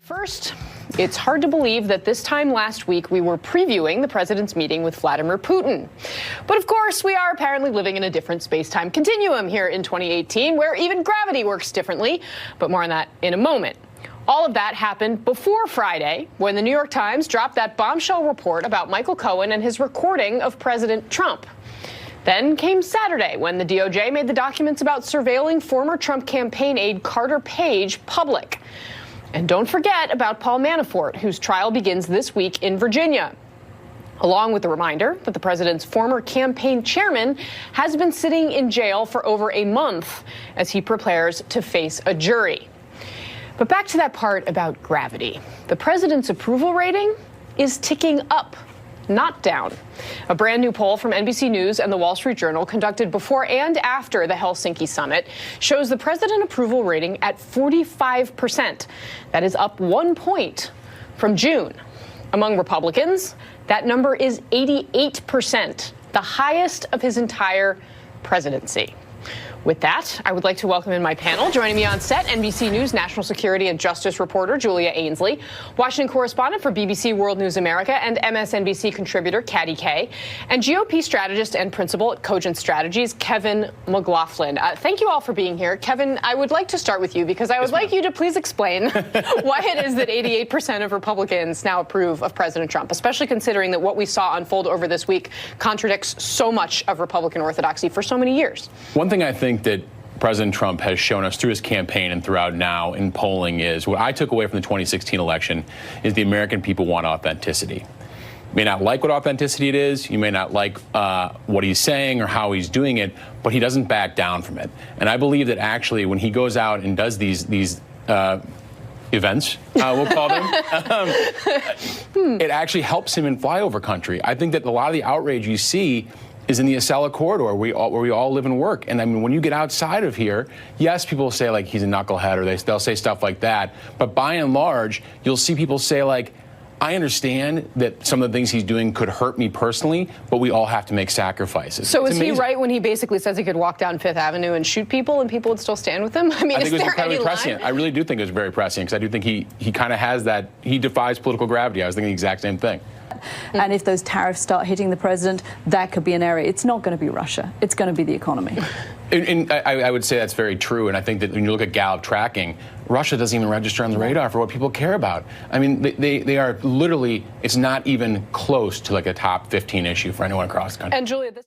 First, it's hard to believe that this time last week we were previewing the president's meeting with Vladimir Putin. But of course, we are apparently living in a different space-time continuum here in 2018, where even gravity works differently. But more on that in a moment. All of that happened before Friday, when the New York Times dropped that bombshell report about Michael Cohen and his recording of President Trump. Then came Saturday, when the DOJ made the documents about surveilling former Trump campaign aide Carter Page public. And don't forget about Paul Manafort, whose trial begins this week in Virginia, along with the reminder that the president's former campaign chairman has been sitting in jail for over a month as he prepares to face a jury. But back to that part about gravity. The president's approval rating is ticking up, not down. A brand new poll from NBC News and the Wall Street Journal conducted before and after the Helsinki summit shows the president approval rating at 45%. That is up 1 point from June. Among Republicans, that number is 88%, the highest of his entire presidency. With that, I would like to welcome in my panel. Joining me on set, NBC News national security and justice reporter Julia Ainsley, Washington correspondent for BBC World News America and MSNBC contributor Caddy Kay, and GOP strategist and principal at Cogent Strategies, Kevin McLaughlin. Thank you all for being here. Kevin, I would like to start with you because I would like you to please explain why it is that 88% of Republicans now approve of President Trump, especially considering that what we saw unfold over this week contradicts so much of Republican orthodoxy for so many years. One thing I think that President Trump has shown us through his campaign and throughout now in polling is what I took away from the 2016 election is the American people want authenticity. You may not like what authenticity it is. You may not like what he's saying or how he's doing it, but he doesn't back down from it. And I believe that actually when he goes out and does these events, we'll call them, it actually helps him in flyover country. I think that a lot of the outrage you see is in the Acela corridor where we all live and work. And I mean, when you get outside of here, yes, people will say like he's a knucklehead or they'll say stuff like that. But by and large, you'll see people say like, I understand that some of the things he's doing could hurt me personally, but we all have to make sacrifices. So is he right when he basically says he could walk down Fifth Avenue and shoot people and people would still stand with him? I mean, is there any line? I really do think it was very prescient because I do think he kind of has that, he defies political gravity. I was thinking the exact same thing. And if those tariffs start hitting the president, that could be an area. It's not going to be Russia. It's going to be the economy. And I would say that's very true. And I think that when you look at Gallup tracking, Russia doesn't even register on the radar for what people care about. I mean, they are literally, it's not even close to like a top 15 issue for anyone across the country. And Julia, this